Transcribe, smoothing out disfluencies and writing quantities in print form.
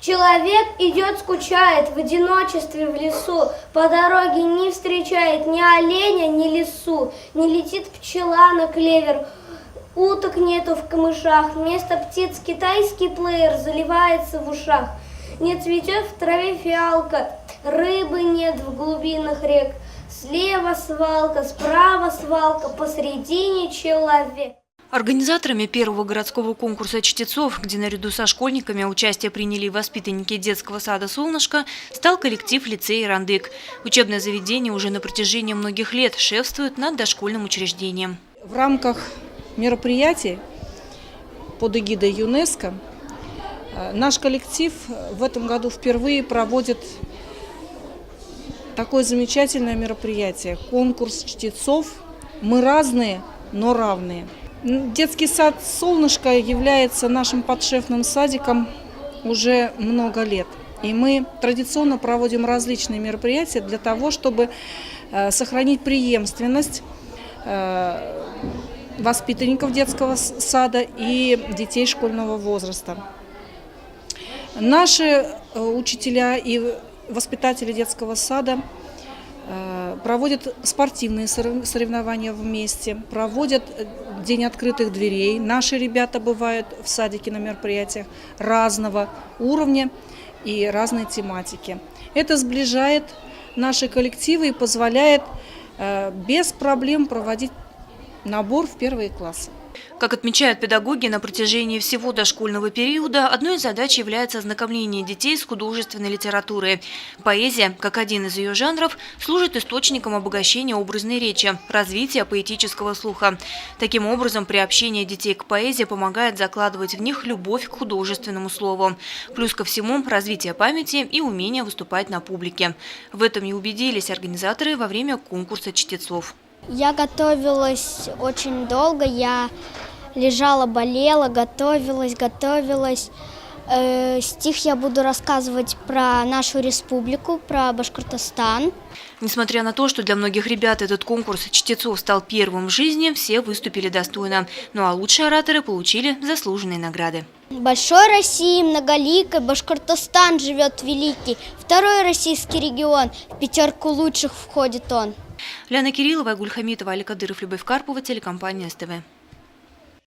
Человек идет, скучает в одиночестве в лесу, по дороге не встречает ни оленя, ни лису, не летит пчела на клевер, уток нету в камышах, вместо птиц китайский плеер заливается в ушах. Не цветет в траве фиалка, рыбы нет в глубинах рек, слева свалка, справа свалка, посредине человек. Организаторами первого городского конкурса чтецов, где наряду со школьниками участие приняли воспитанники детского сада «Солнышко», стал коллектив лицея «Рандык». Учебное заведение уже на протяжении многих лет шефствует над дошкольным учреждением. В рамках мероприятий под эгидой ЮНЕСКО наш коллектив в этом году впервые проводит такое замечательное мероприятие – конкурс чтецов «Мы разные, но равные». Детский сад «Солнышко» является нашим подшефным садиком уже много лет. И мы традиционно проводим различные мероприятия для того, чтобы сохранить преемственность воспитанников детского сада и детей школьного возраста. Наши учителя и воспитатели детского сада проводят спортивные соревнования вместе, проводят День открытых дверей. Наши ребята бывают в садике на мероприятиях разного уровня и разной тематики. Это сближает наши коллективы и позволяет без проблем проводить набор в первые классы. Как отмечают педагоги, на протяжении всего дошкольного периода одной из задач является ознакомление детей с художественной литературой. Поэзия, как один из ее жанров, служит источником обогащения образной речи, развития поэтического слуха. Таким образом, приобщение детей к поэзии помогает закладывать в них любовь к художественному слову. Плюс ко всему, развитие памяти и умение выступать на публике. В этом и убедились организаторы во время конкурса чтецов. Я готовилась очень долго, я лежала, болела, готовилась. Стих я буду рассказывать про нашу республику, про Башкортостан. Несмотря на то, что для многих ребят этот конкурс чтецов стал первым в жизни, все выступили достойно. Ну а лучшие ораторы получили заслуженные награды. Большой России многоликой Башкортостан живет великий. Второй российский регион, в пятерку лучших входит он. Ляна Кириллова, Гуль Хамитова, Али Кадыров, Любовь Карпова, телекомпания СТВ.